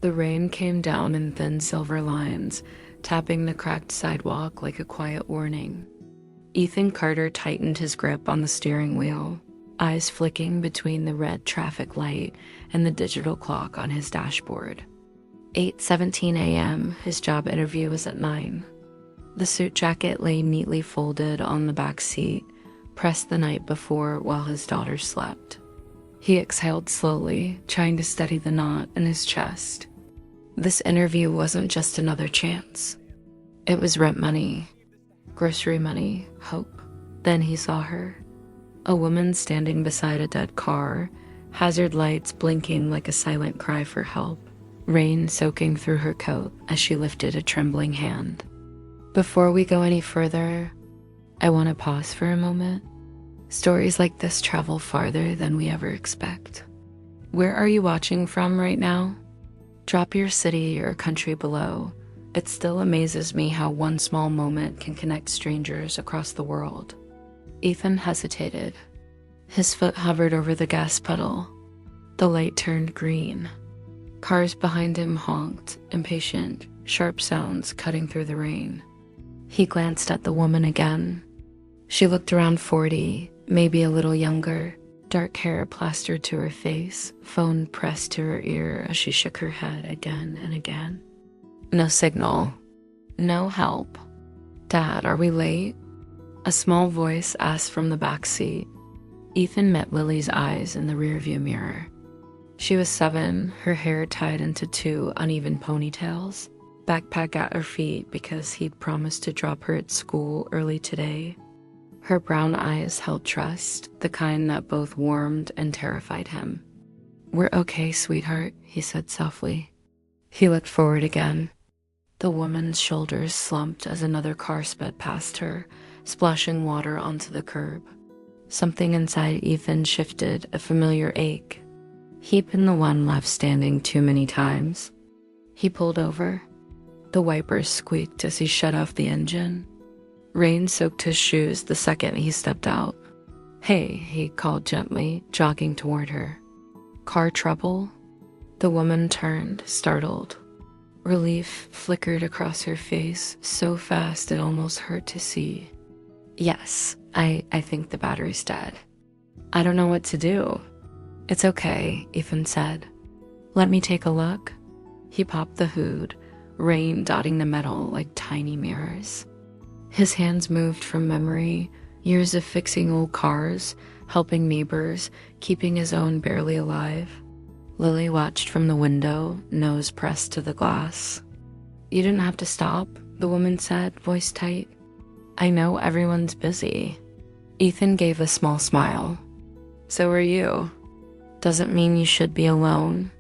The rain came down in thin silver lines, tapping the cracked sidewalk like a quiet warning. Ethan Carter tightened his grip on the steering wheel, eyes flicking between the red traffic light and the digital clock on his dashboard. 8:17 a.m., his job interview was at 9. The suit jacket lay neatly folded on the back seat, pressed the night before while his daughter slept. He exhaled slowly, trying to steady the knot in his chest. This interview wasn't just another chance. It was rent money, grocery money, hope. Then he saw her. A woman standing beside a dead car, hazard lights blinking like a silent cry for help, rain soaking through her coat as she lifted a trembling hand. Before we go any further, I want to pause for a moment. Stories like this travel farther than we ever expect. Where are you watching from right now? Drop your city or country below. It still amazes me how one small moment can connect strangers across the world. Ethan hesitated. His foot hovered over the gas pedal. The light turned green. Cars behind him honked, impatient, sharp sounds cutting through the rain. He glanced at the woman again. She looked around 40, maybe a little younger, dark hair plastered to her face, phone pressed to her ear as she shook her head again and again. No signal. No help. Dad, are we late? A small voice asked from the back seat. Ethan met Lily's eyes in the rearview mirror. She was 7, her hair tied into 2 uneven ponytails, backpack at her feet because he'd promised to drop her at school early today. Her brown eyes held trust, the kind that both warmed and terrified him. "We're okay, sweetheart," he said softly. He looked forward again. The woman's shoulders slumped as another car sped past her, splashing water onto the curb. Something inside Ethan shifted, a familiar ache. He'd been the one left standing too many times. He pulled over. The wipers squeaked as he shut off the engine. Rain soaked his shoes the second he stepped out. "Hey," he called gently, jogging toward her. "Car trouble?" The woman turned, startled. Relief flickered across her face so fast it almost hurt to see. "Yes, I think the battery's dead. I don't know what to do." "It's okay," Ethan said. "Let me take a look." He popped the hood, rain dotting the metal like tiny mirrors. His hands moved from memory, years of fixing old cars, helping neighbors, keeping his own barely alive. Lily watched from the window, nose pressed to the glass. "You didn't have to stop," the woman said, voice tight. "I know everyone's busy." Ethan gave a small smile. "So are you. Doesn't mean you should be alone."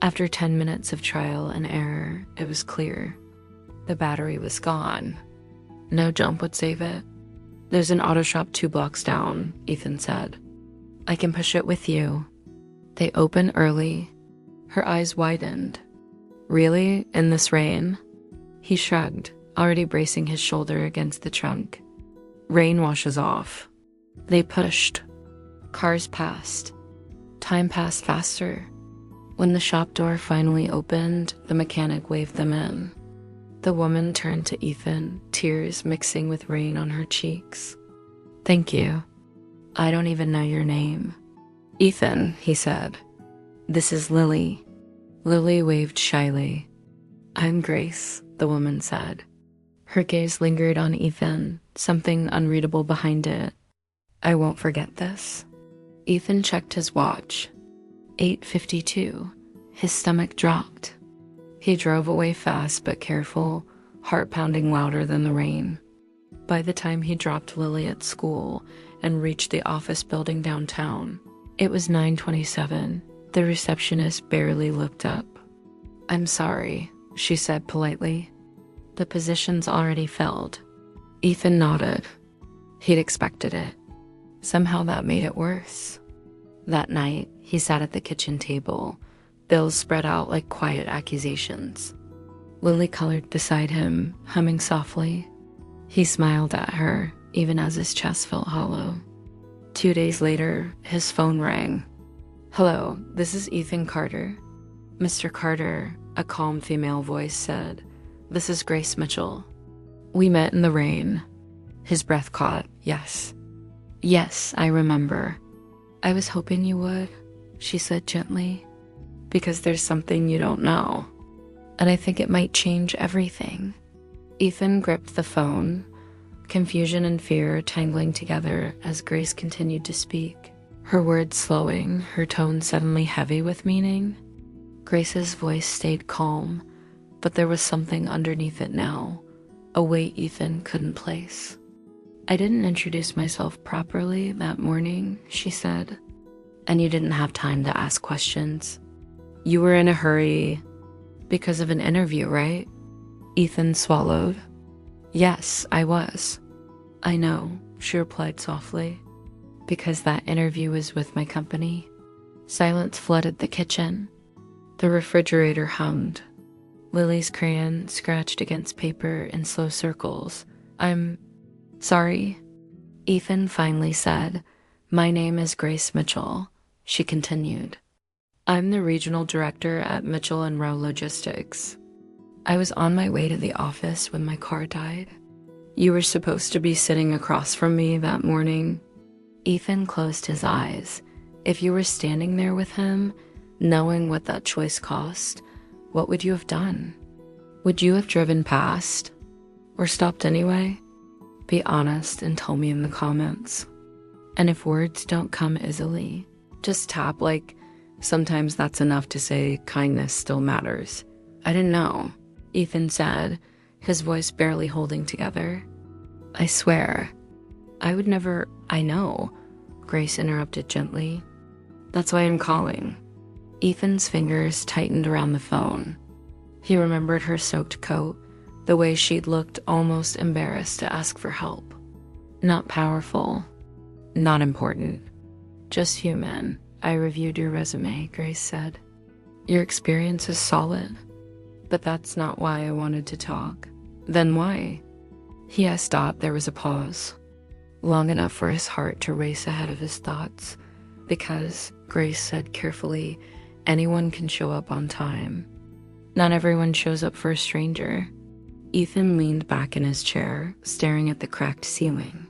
After 10 minutes of trial and error, it was clear. The battery was gone. No jump would save it. "There's an auto shop 2 blocks down," Ethan said. "I can push it with you." They open early. Her eyes widened. "Really? In this rain?" He shrugged, already bracing his shoulder against the trunk. "Rain washes off." They pushed. Cars passed. Time passed faster. When the shop door finally opened, the mechanic waved them in. The woman turned to Ethan, tears mixing with rain on her cheeks. "Thank you. I don't even know your name." "Ethan," he said. "This is Lily." Lily waved shyly. "I'm Grace," the woman said. Her gaze lingered on Ethan, something unreadable behind it. "I won't forget this." Ethan checked his watch. 8:52. His stomach dropped. He drove away fast but careful, heart pounding louder than the rain. By the time he dropped Lily at school and reached the office building downtown, it was 9:27. The receptionist barely looked up. "I'm sorry," she said politely. "The position's already filled." Ethan nodded. He'd expected it. Somehow that made it worse. That night, he sat at the kitchen table, bills spread out like quiet accusations. Lily colored beside him, humming softly. He smiled at her, even as his chest felt hollow. 2 days later, his phone rang. "Hello, this is Ethan Carter." "Mr. Carter, A calm female voice said, "This is Grace Mitchell. We met in the rain." His breath caught. "Yes. Yes, I remember. I was hoping you would," she said gently, "because there's something you don't know. And I think it might change everything." Ethan gripped the phone, confusion and fear tangling together as Grace continued to speak, her words slowing, her tone suddenly heavy with meaning. Grace's voice stayed calm, but there was something underneath it now, a weight Ethan couldn't place. "I didn't introduce myself properly that morning," she said, "and you didn't have time to ask questions. You were in a hurry because of an interview, right?" Ethan swallowed. "Yes, I was." "I know," she replied softly, "because that interview was with my company." Silence flooded the kitchen. The refrigerator hummed. Lily's crayon scratched against paper in slow circles. "I'm sorry," Ethan finally said. "My name is Grace Mitchell," she continued. "I'm the regional director at Mitchell & Rowe Logistics. I was on my way to the office when my car died. You were supposed to be sitting across from me that morning." Ethan closed his eyes. If you were standing there with him, knowing what that choice cost, what would you have done? Would you have driven past? Or stopped anyway? Be honest and tell me in the comments. And if words don't come easily, just tap like, sometimes that's enough to say kindness still matters. "I didn't know," Ethan said, his voice barely holding together. "I swear, I would never—" "I know," Grace interrupted gently. "That's why I'm calling." Ethan's fingers tightened around the phone. He remembered her soaked coat, the way she'd looked almost embarrassed to ask for help. "Not powerful, not important, just human. I reviewed your resume," Grace said. "Your experience is solid, but that's not why I wanted to talk." "Then why?" He stopped. There was a pause, long enough for his heart to race ahead of his thoughts. "Because," Grace said carefully, "anyone can show up on time. Not everyone shows up for a stranger." Ethan leaned back in his chair, staring at the cracked ceiling.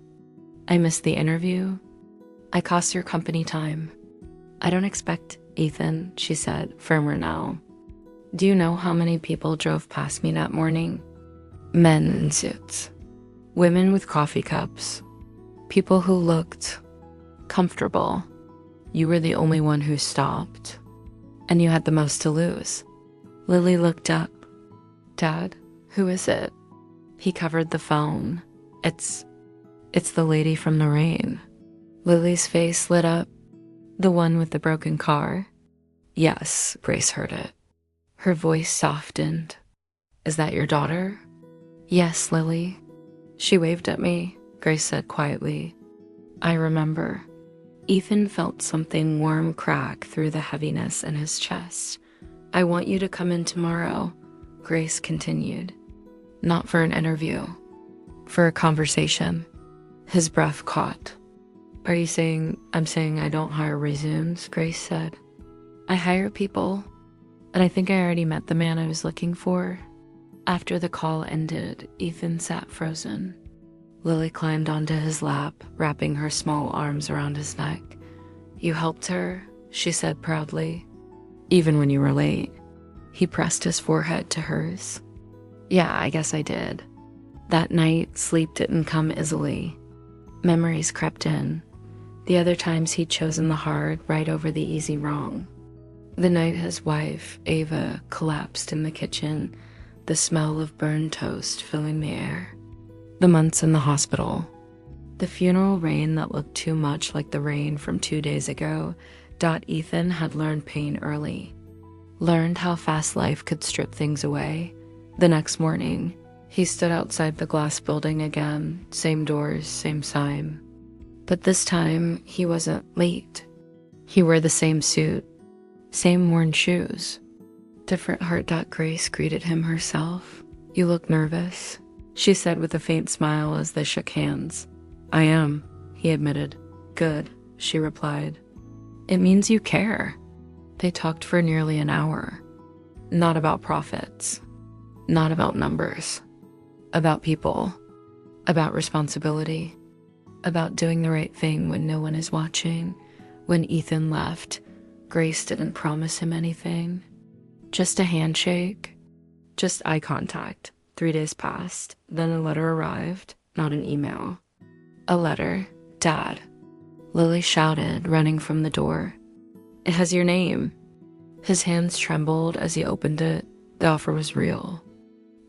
"I missed the interview. I cost your company time." "I don't expect, Ethan," she said, firmer now. "Do you know how many people drove past me that morning? Men in suits, women with coffee cups, people who looked comfortable. You were the only one who stopped, and you had the most to lose." Lily looked up. "Dad, who is it?" He covered the phone. It's the lady from the rain." Lily's face lit up. "The one with the broken car?" "Yes," Grace heard it. Her voice softened. "Is that your daughter?" "Yes, Lily." She waved at me, Grace said quietly. "I remember." Ethan felt something warm crack through the heaviness in his chest. "I want you to come in tomorrow," Grace continued. "Not for an interview, for a conversation." His breath caught. "Are you saying—" "I'm saying I don't hire resumes," Grace said. "I hire people, and I think I already met the man I was looking for." After the call ended, Ethan sat frozen. Lily climbed onto his lap, wrapping her small arms around his neck. "You helped her," she said proudly. "Even when you were late." He pressed his forehead to hers. "Yeah, I guess I did." That night, sleep didn't come easily. Memories crept in. The other times he'd chosen the hard right over the easy wrong. The night his wife, Ava, collapsed in the kitchen, the smell of burned toast filling the air. The months in the hospital. The funeral rain that looked too much like the rain from 2 days ago. Ethan had learned pain early. Learned how fast life could strip things away. The next morning, he stood outside the glass building again, same doors, same sign. But this time, he wasn't late. He wore the same suit, same worn shoes. Different heart. Grace greeted him herself. "You look nervous," she said with a faint smile as they shook hands. "I am," he admitted. "Good," she replied. "It means you care." They talked for nearly an hour. Not about profits, not about numbers, about people, about responsibility, about doing the right thing when no one is watching. When Ethan left, Grace didn't promise him anything. Just a handshake, just eye contact. 3 days passed, then a letter arrived, not an email. A letter. Dad. Lily shouted, running from the door. It has your name. His hands trembled as he opened it. The offer was real.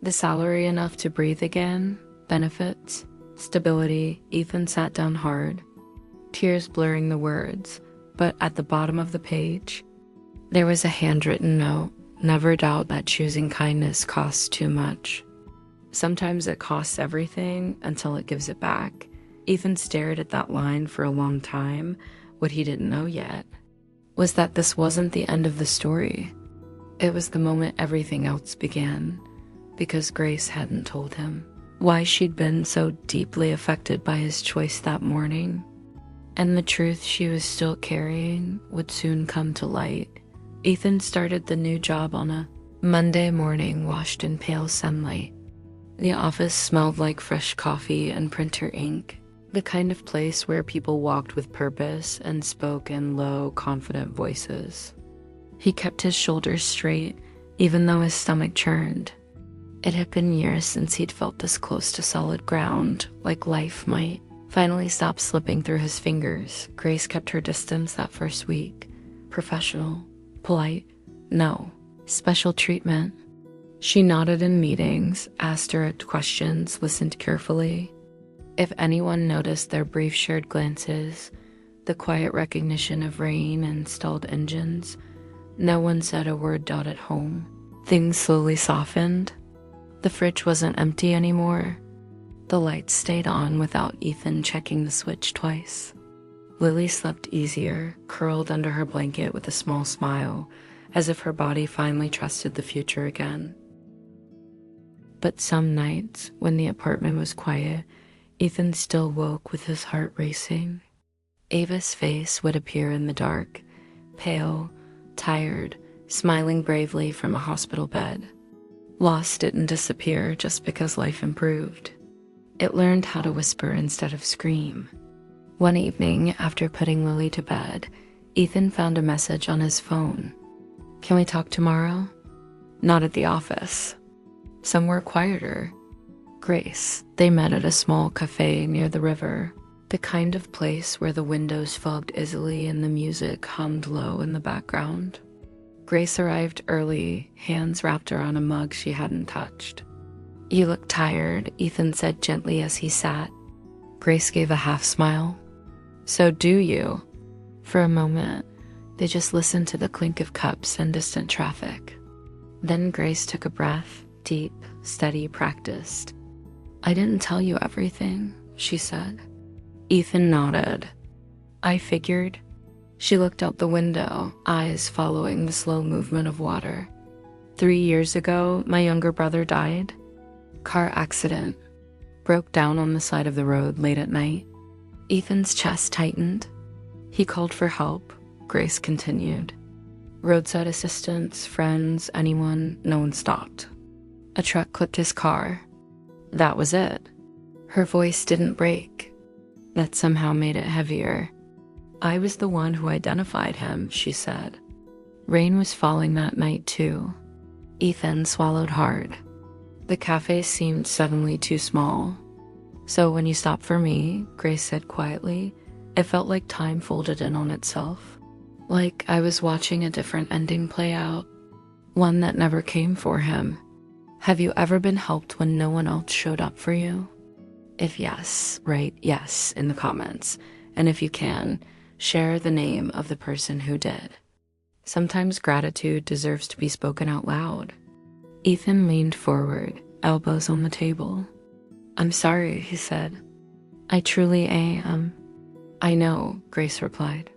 The salary enough to breathe again, benefits, stability. Ethan sat down hard, tears blurring the words, but at the bottom of the page, there was a handwritten note. Never doubt that choosing kindness costs too much. Sometimes it costs everything until it gives it back. Ethan stared at that line for a long time. What he didn't know yet was that this wasn't the end of the story. It was the moment everything else began, because Grace hadn't told him why she'd been so deeply affected by his choice that morning. And the truth she was still carrying would soon come to light. Ethan started the new job on a Monday morning, washed in pale sunlight. The office smelled like fresh coffee and printer ink, the kind of place where people walked with purpose and spoke in low, confident voices. He kept his shoulders straight, even though his stomach churned. It had been years since he'd felt this close to solid ground, like life might finally stop slipping through his fingers. Grace kept her distance that first week. Professional, polite, no, special treatment. She nodded in meetings, asked direct questions, listened carefully. If anyone noticed their brief shared glances, the quiet recognition of rain and stalled engines, no one said a word. At home, things slowly softened. The fridge wasn't empty anymore. The lights stayed on without Ethan checking the switch twice. Lily slept easier, curled under her blanket with a small smile, as if her body finally trusted the future again. But some nights, when the apartment was quiet, Ethan still woke with his heart racing. Ava's face would appear in the dark, pale, tired, smiling bravely from a hospital bed. Loss didn't disappear just because life improved. It learned how to whisper instead of scream. One evening, after putting Lily to bed, Ethan found a message on his phone. Can we talk tomorrow? Not at the office. Somewhere quieter. Grace. They met at a small cafe near the river, the kind of place where the windows fogged easily and the music hummed low in the background. Grace arrived early, hands wrapped around a mug she hadn't touched. You look tired, Ethan said gently as he sat. Grace gave a half smile. So do you? For a moment, they just listened to the clink of cups and distant traffic. Then Grace took a breath, deep, steady, practiced. I didn't tell you everything, she said. Ethan nodded. I figured. She looked out the window, eyes following the slow movement of water. 3 years ago, my younger brother died. Car accident. Broke down on the side of the road late at night. Ethan's chest tightened. He called for help. Grace continued. Roadside assistance, friends, anyone, no one stopped. A truck clipped his car. That was it. Her voice didn't break. That somehow made it heavier. I was the one who identified him, she said. Rain was falling that night too. Ethan swallowed hard. The cafe seemed suddenly too small. So when you stopped for me, Grace said quietly, it felt like time folded in on itself. Like I was watching a different ending play out. One that never came for him. Have you ever been helped when no one else showed up for you? If yes, write yes in the comments. And if you can, share the name of the person who did. Sometimes gratitude deserves to be spoken out loud. Ethan leaned forward, elbows on the table. I'm sorry, he said. I truly am. I know, Grace replied.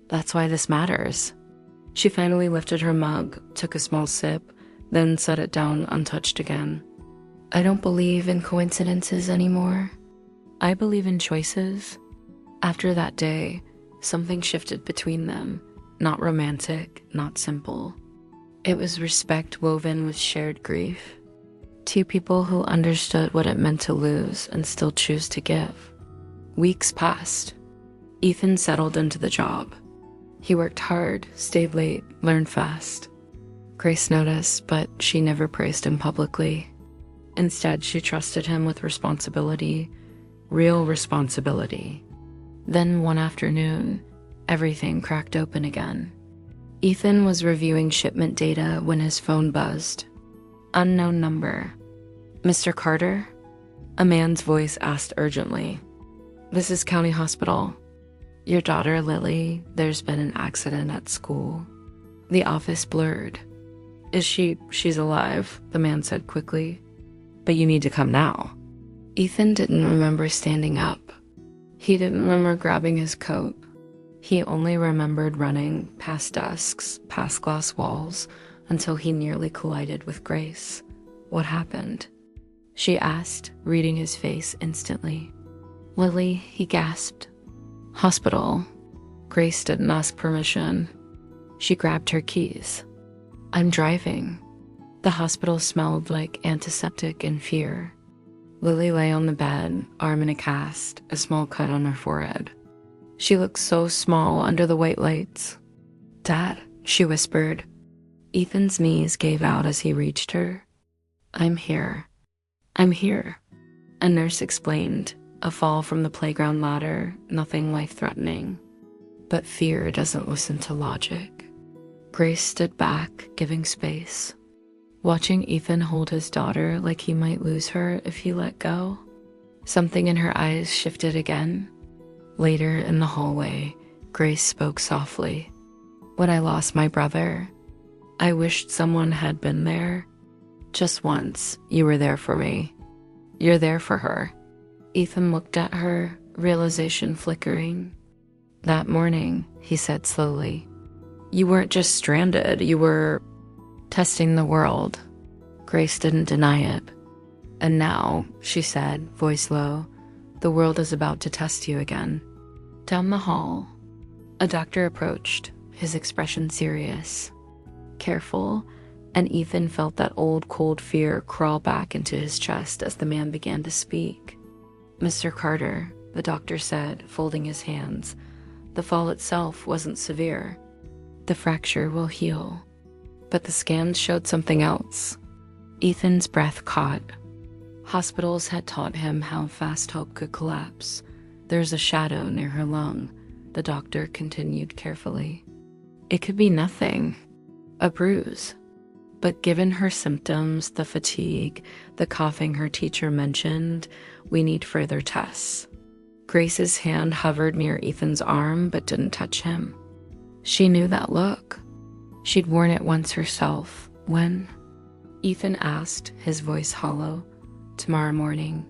That's why this matters. She finally lifted her mug, took a small sip, then set it down untouched again. I don't believe in coincidences anymore. I believe in choices. After that day, something shifted between them. Not romantic, not simple. It was respect woven with shared grief. Two people who understood what it meant to lose and still choose to give. Weeks passed. Ethan settled into the job. He worked hard, stayed late, learned fast. Grace noticed, but she never praised him publicly. Instead, she trusted him with responsibility, real responsibility. Then one afternoon, everything cracked open again. Ethan was reviewing shipment data when his phone buzzed. Unknown number. "Mr. Carter?" A man's voice asked urgently. "This is County Hospital. Your daughter, Lily, there's been an accident at school." The office blurred. She's alive," the man said quickly. "But you need to come now." Ethan didn't remember standing up. He didn't remember grabbing his coat. He only remembered running past desks, past glass walls, until he nearly collided with Grace. "What happened?" she asked, reading his face instantly. "Lily," he gasped. "Hospital." Grace didn't ask permission. She grabbed her keys. "I'm driving." The hospital smelled like antiseptic and fear. Lily lay on the bed, arm in a cast, a small cut on her forehead. She looked so small under the white lights. "Dad," she whispered. Ethan's knees gave out as he reached her. "I'm here. I'm here," a nurse explained. A fall from the playground ladder, nothing life-threatening. But fear doesn't listen to logic. Grace stood back, giving space. Watching Ethan hold his daughter like he might lose her if he let go. Something in her eyes shifted again. Later in the hallway, Grace spoke softly. "When I lost my brother, I wished someone had been there. Just once, you were there for me. You're there for her." Ethan looked at her, realization flickering. "That morning," he said slowly, "you weren't just stranded, you were testing the world." Grace didn't deny it. "And now," she said, voice low, "the world is about to test you again." Down the hall, a doctor approached, his expression serious, careful, and Ethan felt that old cold fear crawl back into his chest as the man began to speak. "Mr. Carter," the doctor said, folding his hands, "the fall itself wasn't severe. The fracture will heal." But the scans showed something else. Ethan's breath caught. Hospitals had taught him how fast hope could collapse. "There's a shadow near her lung," the doctor continued carefully. "It could be nothing, a bruise. But given her symptoms, the fatigue, the coughing her teacher mentioned, we need further tests." Grace's hand hovered near Ethan's arm but didn't touch him. She knew that look. She'd worn it once herself. "When?" Ethan asked, his voice hollow. "Tomorrow morning.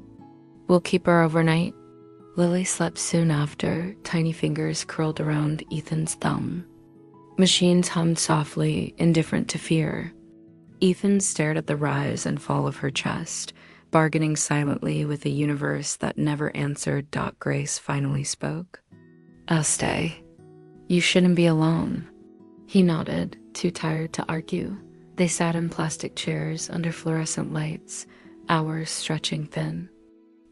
We'll keep her overnight." Lily slept soon after, tiny fingers curled around Ethan's thumb. Machines hummed softly, indifferent to fear. Ethan stared at the rise and fall of her chest, bargaining silently with a universe that never answered. Grace finally spoke. "I'll stay. You shouldn't be alone." He nodded, too tired to argue. They sat in plastic chairs under fluorescent lights, hours stretching thin.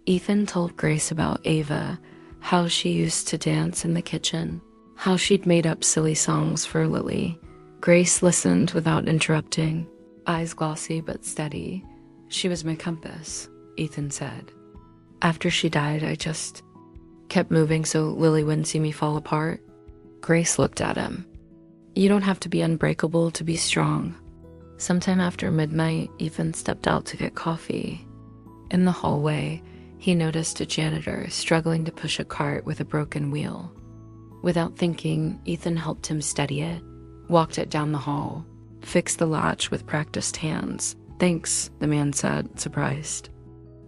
Ethan told Grace about Ava, how she used to dance in the kitchen, how she'd made up silly songs for Lily. Grace listened without interrupting, eyes glossy but steady. "She was my compass," Ethan said. "After she died, I just kept moving so Lily wouldn't see me fall apart." Grace looked at him. "You don't have to be unbreakable to be strong." Sometime after midnight, Ethan stepped out to get coffee. In the hallway, he noticed a janitor struggling to push a cart with a broken wheel. Without thinking, Ethan helped him steady it, walked it down the hall, fixed the latch with practiced hands. "Thanks," the man said, surprised.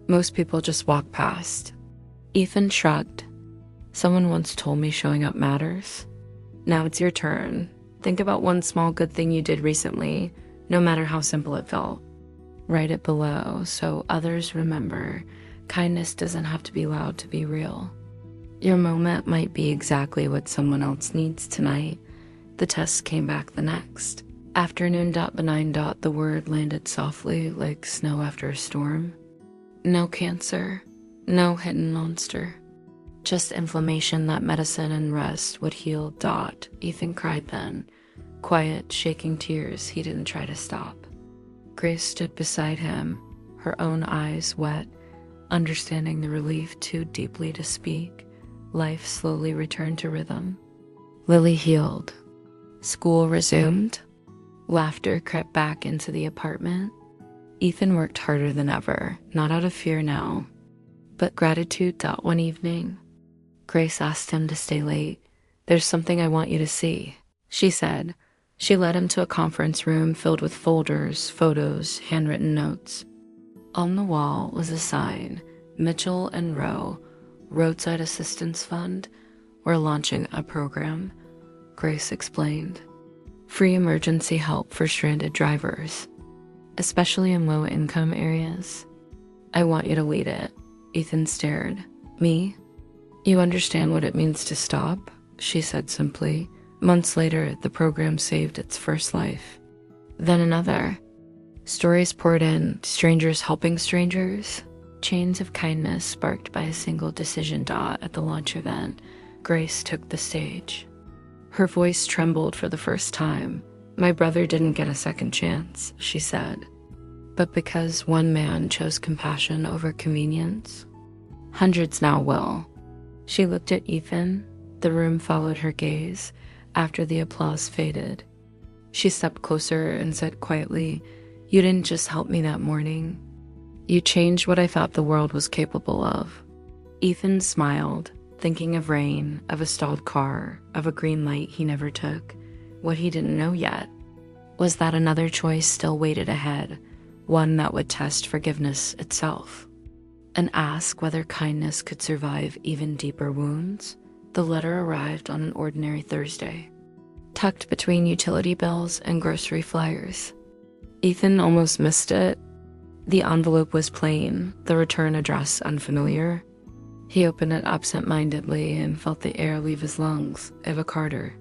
"Most people just walk past." Ethan shrugged. "Someone once told me showing up matters. Now it's your turn. Think about one small good thing you did recently, no matter how simple it felt. Write it below so others remember. Kindness doesn't have to be loud to be real. Your moment might be exactly what someone else needs tonight." The test came back the next. Afternoon. Benign. The word landed softly like snow after a storm. No cancer. No hidden monster. Just inflammation that medicine and rest would heal. Ethan cried then. Quiet, shaking tears he didn't try to stop. Grace stood beside him, her own eyes wet, understanding the relief too deeply to speak. Life slowly returned to rhythm. Lily healed. School resumed. Laughter crept back into the apartment. Ethan worked harder than ever, not out of fear now, but gratitude. One evening, Grace asked him to stay late. There's something I want you to see, she said. She led him to a conference room filled with folders, photos, handwritten notes. On the wall was a sign, Mitchell and Rowe, Roadside Assistance Fund. We're launching a program, Grace explained. Free emergency help for stranded drivers, especially in low-income areas. I want you to lead it. Ethan stared. Me? You understand what it means to stop? She said simply. Months later, the program saved its first life. Then another. Stories poured in, strangers helping strangers. Chains of kindness sparked by a single decision. At the launch event, Grace took the stage. Her voice trembled for the first time. My brother didn't get a second chance, she said. But because one man chose compassion over convenience, hundreds now will. She looked at Ethan. The room followed her gaze after the applause faded. She stepped closer and said quietly, You didn't just help me that morning. You changed what I thought the world was capable of. Ethan smiled, thinking of rain, of a stalled car, of a green light he never took. What he didn't know yet was that another choice still waited ahead, one that would test forgiveness itself, and ask whether kindness could survive even deeper wounds. The letter arrived on an ordinary Thursday, tucked between utility bills and grocery flyers. Ethan almost missed it. The envelope was plain, the return address unfamiliar. He opened it absent-mindedly and felt the air leave his lungs. Eva Carter.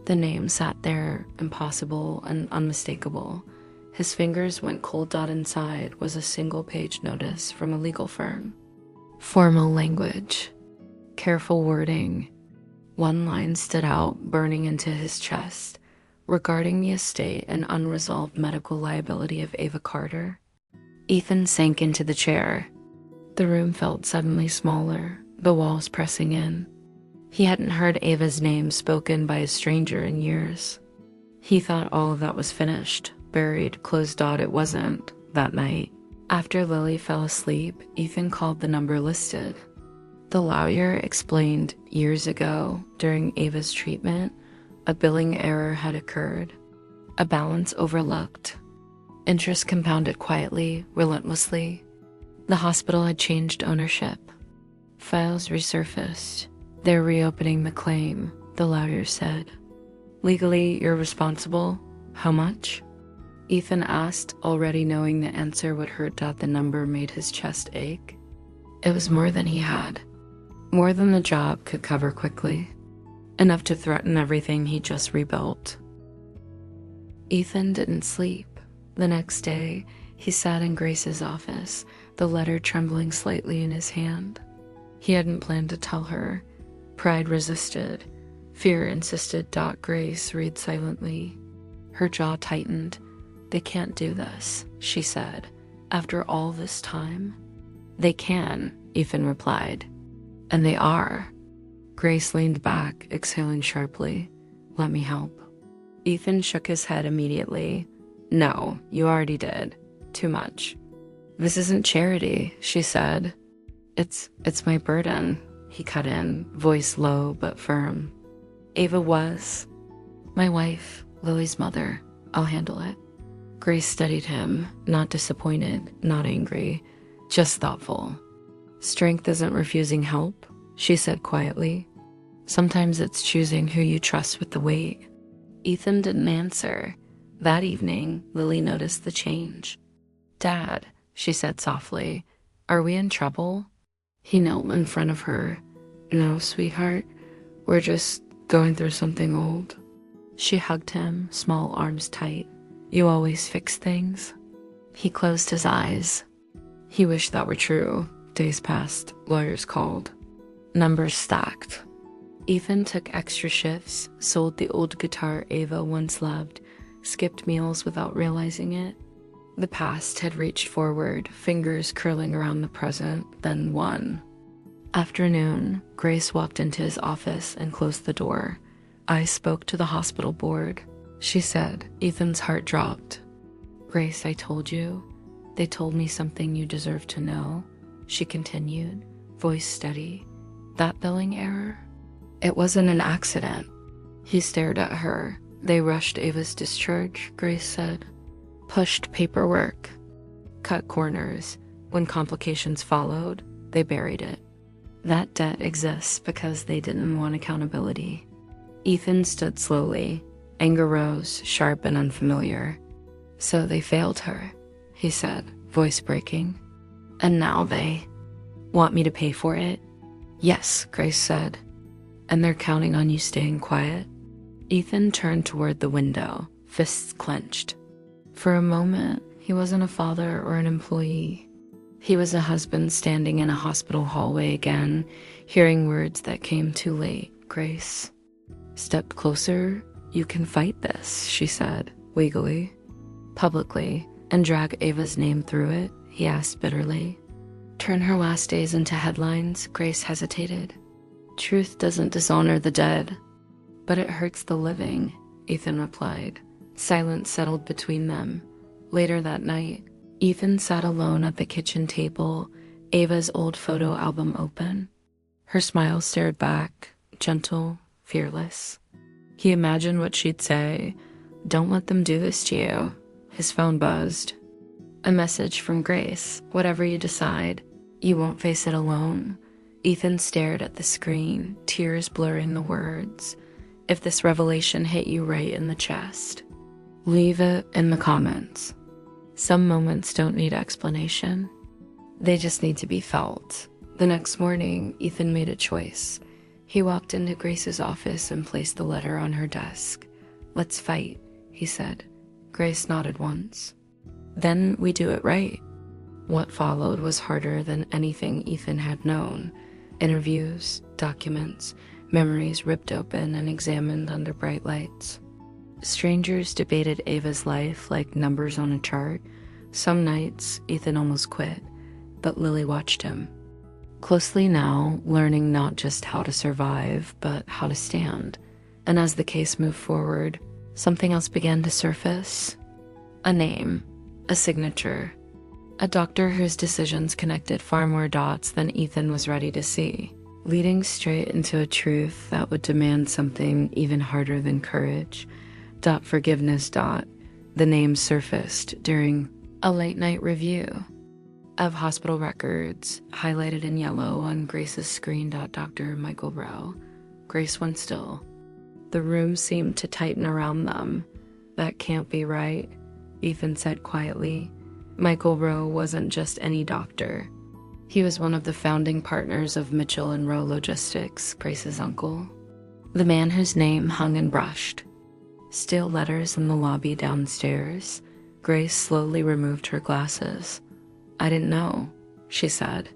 The name sat there, impossible and unmistakable. His fingers went cold. Inside was a single-page notice from a legal firm. Formal language. Careful wording. One line stood out, burning into his chest. Regarding the estate and unresolved medical liability of Eva Carter. Ethan sank into the chair. The room felt suddenly smaller, the walls pressing in. He hadn't heard Ava's name spoken by a stranger in years. He thought all of that was finished, buried, closed. It wasn't, that night. After Lily fell asleep, Ethan called the number listed. The lawyer explained years ago, during Ava's treatment, a billing error had occurred, a balance overlooked. Interest compounded quietly, relentlessly. The hospital had changed ownership. Files resurfaced. They're reopening the claim, the lawyer said. Legally, you're responsible. How much? Ethan asked, already knowing the answer would hurt. The number made his chest ache. It was more than he had. More than the job could cover quickly. Enough to threaten everything he just rebuilt. Ethan didn't sleep. The next day, he sat in Grace's office, the letter trembling slightly in his hand. He hadn't planned to tell her. Pride resisted. Fear insisted. Grace read silently. Her jaw tightened. They can't do this, she said. After all this time? They can, Ethan replied. And they are. Grace leaned back, exhaling sharply. Let me help. Ethan shook his head immediately. No, you already did. Too much. This isn't charity, she said. It's my burden, he cut in, voice low but firm. Ava was my wife, Lily's mother. I'll handle it. Grace studied him, not disappointed, not angry, just thoughtful. Strength isn't refusing help, she said quietly. Sometimes it's choosing who you trust with the weight. Ethan didn't answer. That evening, Lily noticed the change. Dad, she said softly, are we in trouble? He knelt in front of her. No, sweetheart, we're just going through something old. She hugged him, small arms tight. You always fix things. He closed his eyes. He wished that were true. Days passed, lawyers called. Numbers stacked. Ethan took extra shifts, sold the old guitar Ava once loved, skipped meals without realizing it. The past had reached forward, fingers curling around the present, then won. Afternoon, Grace walked into his office and closed the door. I spoke to the hospital board. She said. Ethan's heart dropped. Grace, I told you. They told me something you deserve to know. She continued, voice steady. That billing error? It wasn't an accident. He stared at her. They rushed Ava's discharge, Grace said. Pushed paperwork. Cut corners. When complications followed, they buried it. That debt exists because they didn't want accountability. Ethan stood slowly. Anger rose, sharp and unfamiliar. So they failed her, he said, voice breaking. And now they want me to pay for it? Yes, Grace said. And they're counting on you staying quiet? Ethan turned toward the window, fists clenched. For a moment, he wasn't a father or an employee. He was a husband standing in a hospital hallway again, hearing words that came too late. Grace stepped closer. You can fight this, she said, weakly. Publicly, and drag Ava's name through it, he asked bitterly. Turn her last days into headlines, Grace hesitated. Truth doesn't dishonor the dead, but it hurts the living, Ethan replied. Silence settled between them. Later that night, Ethan sat alone at the kitchen table, Ava's old photo album open. Her smile stared back, gentle, fearless. He imagined what she'd say. Don't let them do this to you. His phone buzzed. A message from Grace. Whatever you decide, you won't face it alone. Ethan stared at the screen, tears blurring the words. If this revelation hit you right in the chest, leave it in the comments. Some moments don't need explanation. They just need to be felt. The next morning, Ethan made a choice. He walked into Grace's office and placed the letter on her desk. Let's fight, he said. Grace nodded once. Then we do it right. What followed was harder than anything Ethan had known. Interviews, documents, memories ripped open and examined under bright lights. Strangers debated Ava's life like numbers on a chart. Some nights, Ethan almost quit, but Lily watched him. Closely now, learning not just how to survive, but how to stand. And as the case moved forward, something else began to surface. A name, a signature, a doctor whose decisions connected far more dots than Ethan was ready to see, leading straight into a truth that would demand something even harder than courage. Forgiveness. The name surfaced during a late-night review of hospital records, highlighted in yellow on Grace's screen. Dr. Michael Rowe. Grace went still. The room seemed to tighten around them. That can't be right, Ethan said quietly. Michael Rowe wasn't just any doctor. He was one of the founding partners of Mitchell and Rowe Logistics, Grace's uncle. The man whose name hung and brushed. Steel letters in the lobby downstairs. Grace slowly removed her glasses. I didn't know, she said.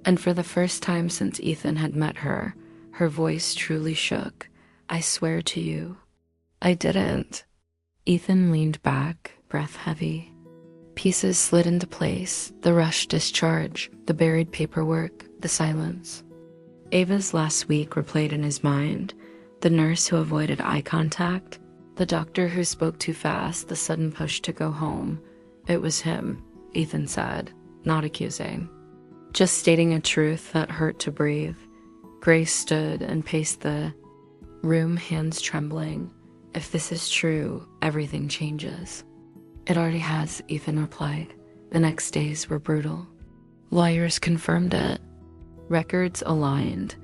And for the first time since Ethan had met her, her voice truly shook. I swear to you, I didn't. Ethan leaned back, breath heavy. Pieces slid into place, the rushed discharge, the buried paperwork, the silence. Ava's last week replayed in his mind. The nurse who avoided eye contact, the doctor who spoke too fast, the sudden push to go home. It was him, Ethan said, not accusing. Just stating a truth that hurt to breathe. Grace stood and paced the room, hands trembling. If this is true, everything changes. It already has, Ethan replied. The next days were brutal. Lawyers confirmed it. Records aligned.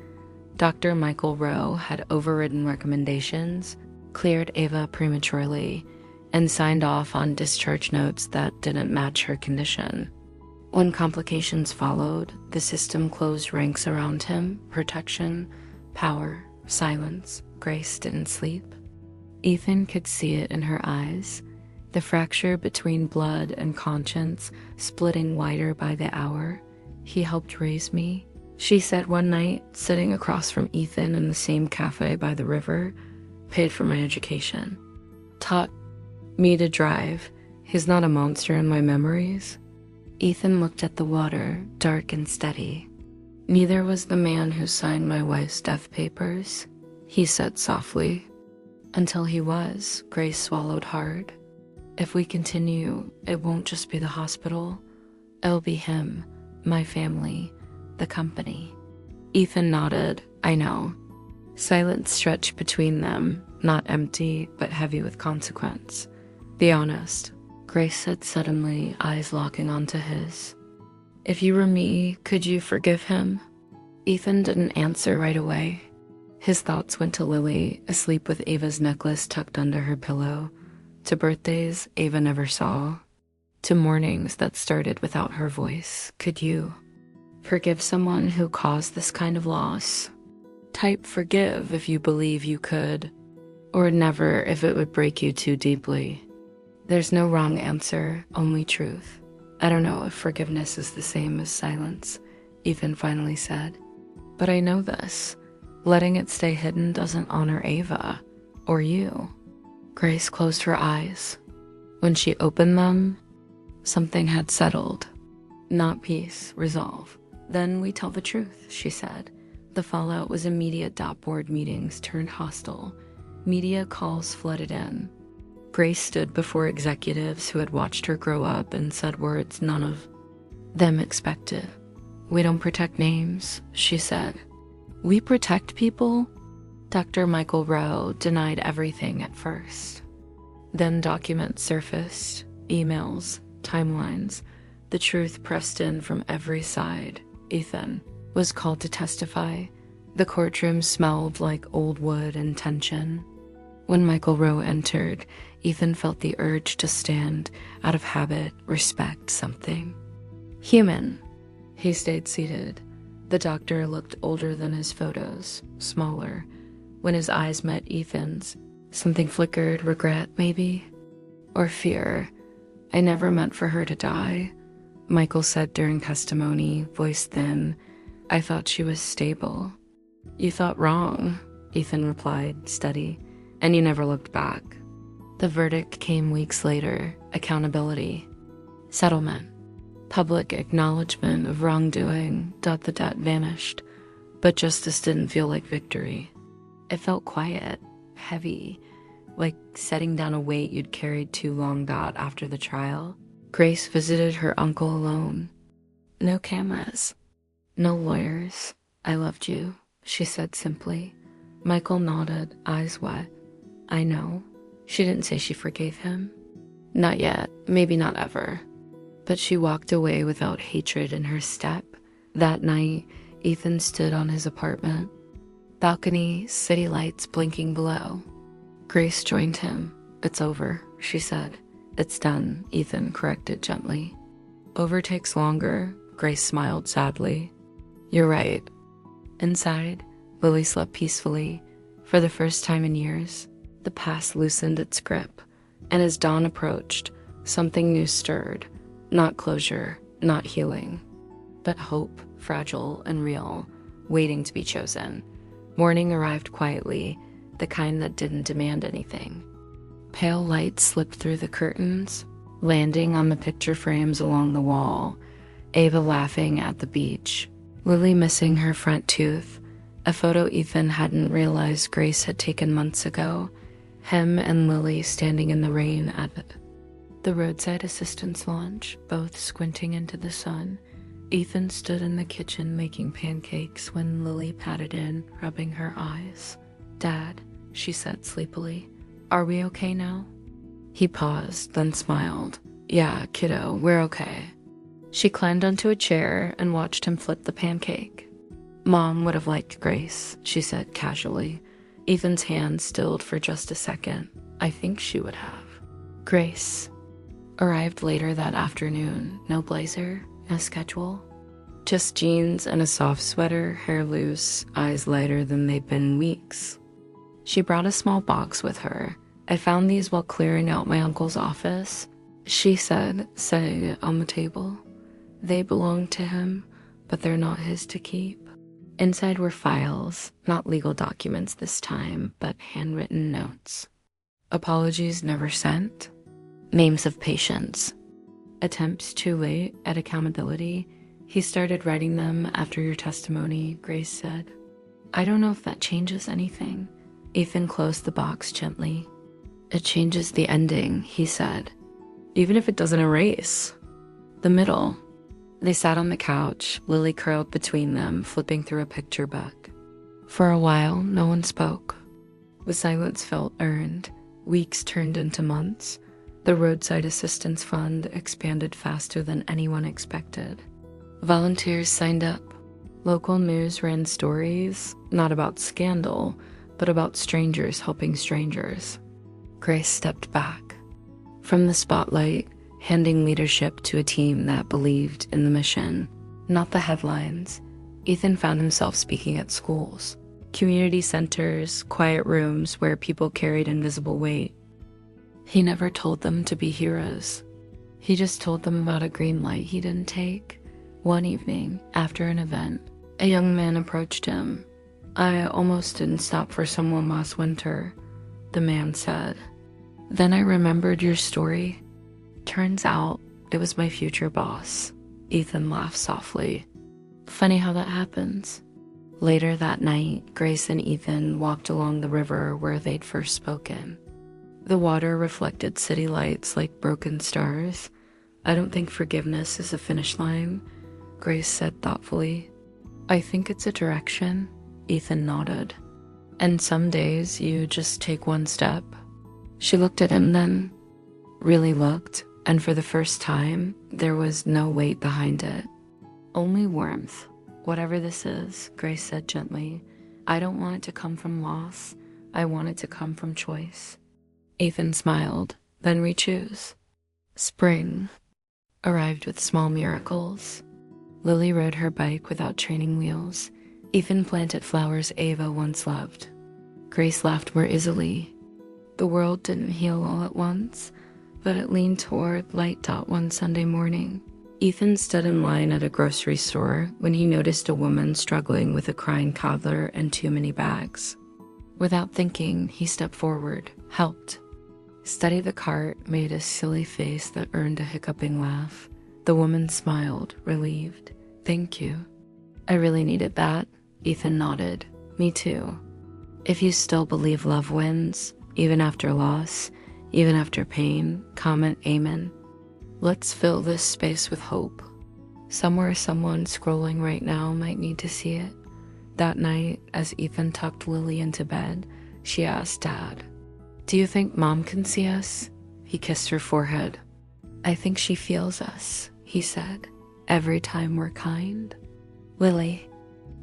Dr. Michael Rowe had overridden recommendations, cleared Ava prematurely, and signed off on discharge notes that didn't match her condition. When complications followed, the system closed ranks around him, protection, power, silence. Grace didn't sleep. Ethan could see it in her eyes, the fracture between blood and conscience splitting wider by the hour. He helped raise me, she said one night, sitting across from Ethan in the same cafe by the river. Paid for my education. Taught me to drive. He's not a monster in my memories. Ethan looked at the water, dark and steady. Neither was the man who signed my wife's death papers, he said softly. Until he was, Grace swallowed hard. If we continue, it won't just be the hospital. It'll be him, my family, the company. Ethan nodded. I know. Silence stretched between them, not empty, but heavy with consequence. Be honest, Grace said suddenly, eyes locking onto his. If you were me, could you forgive him? Ethan didn't answer right away. His thoughts went to Lily, asleep with Ava's necklace tucked under her pillow, to birthdays Ava never saw, to mornings that started without her voice. Could you forgive someone who caused this kind of loss? Type forgive if you believe you could, or never if it would break you too deeply. There's no wrong answer, only truth. I don't know if forgiveness is the same as silence, Ethan finally said. But I know this. Letting it stay hidden doesn't honor Ava, or you. Grace closed her eyes. When she opened them, something had settled. Not peace, resolve. Then we tell the truth, she said. The fallout was immediate. Board meetings turned hostile. Media calls flooded in. Grace stood before executives who had watched her grow up and said words none of them expected. We don't protect names, she said. We protect people? Dr. Michael Rowe denied everything at first. Then documents surfaced, emails, timelines. The truth pressed in from every side. Ethan was called to testify. The courtroom smelled like old wood and tension. When Michael Rowe entered, Ethan felt the urge to stand, out of habit, respect something. Human. He stayed seated. The doctor looked older than his photos, smaller. When his eyes met Ethan's, something flickered, regret maybe, or fear. I never meant for her to die, Michael said during testimony, voice thin. I thought she was stable. You thought wrong, Ethan replied, steady, and you never looked back. The verdict came weeks later, accountability, settlement, public acknowledgement of wrongdoing. The debt vanished, but justice didn't feel like victory. It felt quiet, heavy, like setting down a weight you'd carried too long. After the trial, Grace visited her uncle alone. No cameras, no lawyers. I loved you, she said simply. Michael nodded, eyes wet. I know. She didn't say she forgave him. Not yet, maybe not ever. But she walked away without hatred in her step. That night, Ethan stood on his apartment. Balcony, city lights blinking below. Grace joined him. It's over, she said. It's done, Ethan corrected gently. Over takes longer, Grace smiled sadly. You're right. Inside, Lily slept peacefully. For the first time in years, the past loosened its grip. And as dawn approached, something new stirred. Not closure, not healing, but hope, fragile and real, waiting to be chosen. Morning arrived quietly, the kind that didn't demand anything. Pale light slipped through the curtains, landing on the picture frames along the wall. Ava laughing at the beach, Lily missing her front tooth, a photo Ethan hadn't realized Grace had taken months ago, him and Lily standing in the rain at the roadside assistance lounge, both squinting into the sun. Ethan stood in the kitchen making pancakes when Lily patted in, rubbing her eyes. Dad, she said sleepily, are we okay now? He paused, then smiled. Yeah, kiddo, we're okay. She climbed onto a chair and watched him flip the pancake. Mom would have liked Grace, she said casually. Ethan's hand stilled for just a second. I think she would have. Grace arrived later that afternoon. No blazer, no schedule. Just jeans and a soft sweater, hair loose, eyes lighter than they'd been in weeks. She brought a small box with her, I found these while clearing out my uncle's office. She said, setting it on the table. They belong to him, but they're not his to keep. Inside were files, not legal documents this time, but handwritten notes. Apologies never sent. Names of patients. Attempts too late at accountability. He started writing them after your testimony, Grace said. I don't know if that changes anything. Ethan closed the box gently. It changes the ending, he said. Even if it doesn't erase. The middle. They sat on the couch, Lily curled between them, flipping through a picture book. For a while, no one spoke. The silence felt earned. Weeks turned into months. The roadside assistance fund expanded faster than anyone expected. Volunteers signed up. Local news ran stories, not about scandal, but about strangers helping strangers. Grace stepped back from the spotlight, handing leadership to a team that believed in the mission, not the headlines. Ethan found himself speaking at schools, community centers, quiet rooms where people carried invisible weight. He never told them to be heroes. He just told them about a green light he didn't take. One evening, after an event, a young man approached him. I almost didn't stop for someone last winter, the man said. Then I remembered your story. Turns out it was my future boss. Ethan laughed softly. Funny how that happens. Later that night, Grace and Ethan walked along the river where they'd first spoken. The water reflected city lights like broken stars. I don't think forgiveness is a finish line, Grace said thoughtfully. I think it's a direction, Ethan nodded. And some days you just take one step. She looked at him then, really looked, and for the first time, there was no weight behind it. Only warmth. Whatever this is, Grace said gently. I don't want it to come from loss. I want it to come from choice. Ethan smiled, then re-choose. Spring arrived with small miracles. Lily rode her bike without training wheels. Ethan planted flowers Ava once loved. Grace laughed more easily. The world didn't heal all at once, but it leaned toward light one Sunday morning. Ethan stood in line at a grocery store when he noticed a woman struggling with a crying toddler and too many bags. Without thinking, he stepped forward, helped. Studied the cart, made a silly face that earned a hiccuping laugh. The woman smiled, relieved. Thank you. I really needed that. Ethan nodded. Me too. If you still believe love wins, even after loss, even after pain, comment amen. Let's fill this space with hope. Somewhere someone scrolling right now might need to see it. That night, as Ethan tucked Lily into bed, she asked Dad, Do you think Mom can see us? He kissed her forehead. I think she feels us, he said, every time we're kind. Lily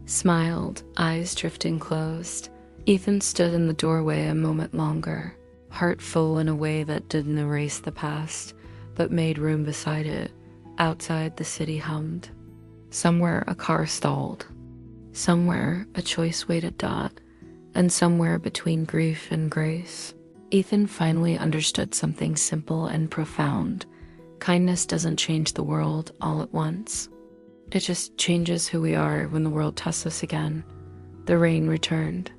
smiled, eyes drifting closed. Ethan stood in the doorway a moment longer, heart full in a way that didn't erase the past, but made room beside it. Outside, the city hummed. Somewhere, a car stalled. Somewhere, a choice waited Dot. And somewhere between grief and grace, Ethan finally understood something simple and profound. Kindness doesn't change the world all at once. It just changes who we are when the world tests us again. The rain returned.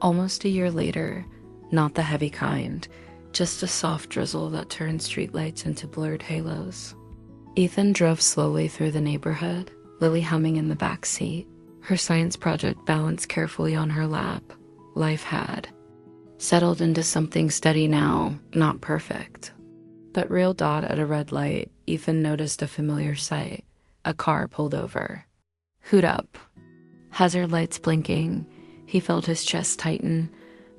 Almost a year later, not the heavy kind, just a soft drizzle that turned streetlights into blurred halos. Ethan drove slowly through the neighborhood, Lily humming in the back seat, her science project balanced carefully on her lap. Life had settled into something steady now, not perfect. But real Dot at a red light, Ethan noticed a familiar sight. A car pulled over. Hood up. Hazard lights blinking. He felt his chest tighten,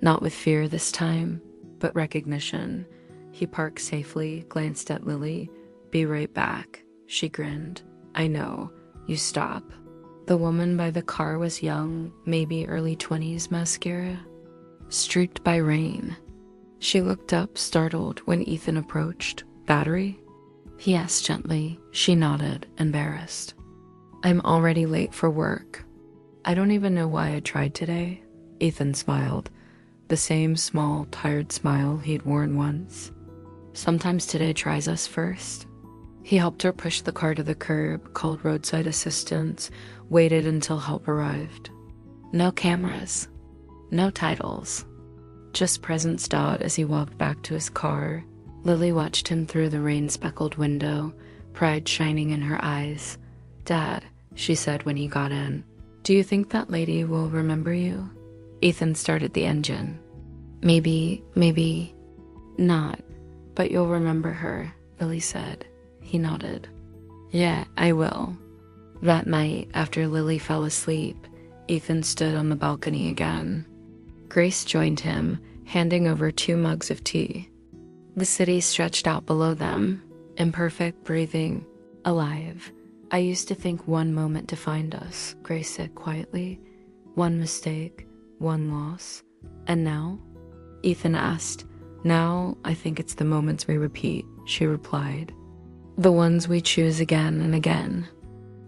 not with fear this time, but recognition. He parked safely, glanced at Lily. Be right back. She grinned. I know. You stop. The woman by the car was young, maybe early 20s mascara, streaked by rain. She looked up, startled, when Ethan approached. Battery? He asked gently. She nodded, embarrassed. I'm already late for work. I don't even know why I tried today. Ethan smiled. the same small, tired smile he'd worn once. Sometimes today tries us first. He helped her push the car to the curb, called roadside assistance, waited until help arrived. No cameras, no titles, just presence. As he walked back to his car, Lily watched him through the rain-speckled window, pride shining in her eyes. "Dad," she said when he got in, "do you think that lady will remember you?" Ethan started the engine. Maybe not, but you'll remember her," Lily said. He nodded. "Yeah, I will." That night, after Lily fell asleep, Ethan stood on the balcony again. Grace joined him, handing over 2 mugs of tea. The city stretched out below them, imperfect, breathing, alive. "I used to think one moment defined us," Grace said quietly. "One mistake, one loss. And now?" Ethan asked. "Now, I think it's the moments we repeat," she replied. "The ones we choose again and again."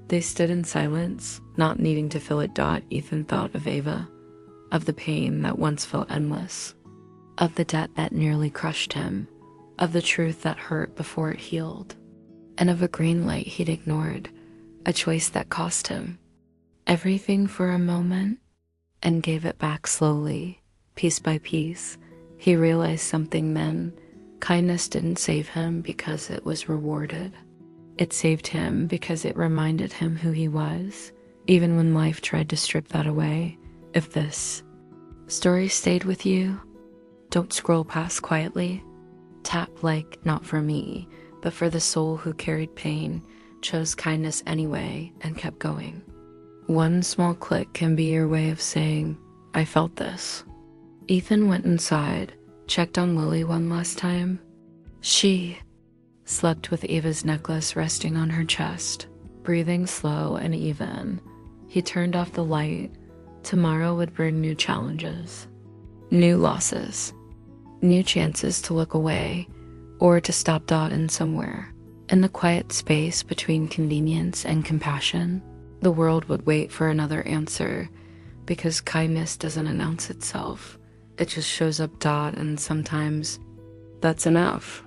They stood in silence, not needing to fill it. Ethan thought of Ava, of the pain that once felt endless, of the debt that nearly crushed him, of the truth that hurt before it healed, and of a green light he'd ignored, a choice that cost him everything for a moment and gave it back slowly, piece by piece. He realized something then. Kindness didn't save him because it was rewarded. It saved him because it reminded him who he was, even when life tried to strip that away. If this story stayed with you, don't scroll past quietly. Tap like, not for me, but for the soul who carried pain, chose kindness anyway, and kept going. One small click can be your way of saying, "I felt this." Ethan went inside, checked on Lily one last time. She slept with Ava's necklace resting on her chest, breathing slow and even. He turned off the light. Tomorrow would bring new challenges, new losses, new chances to look away or to stop. In somewhere, in the quiet space between convenience and compassion, the world would wait for another answer, because kindness doesn't announce itself. It just shows up. And sometimes that's enough.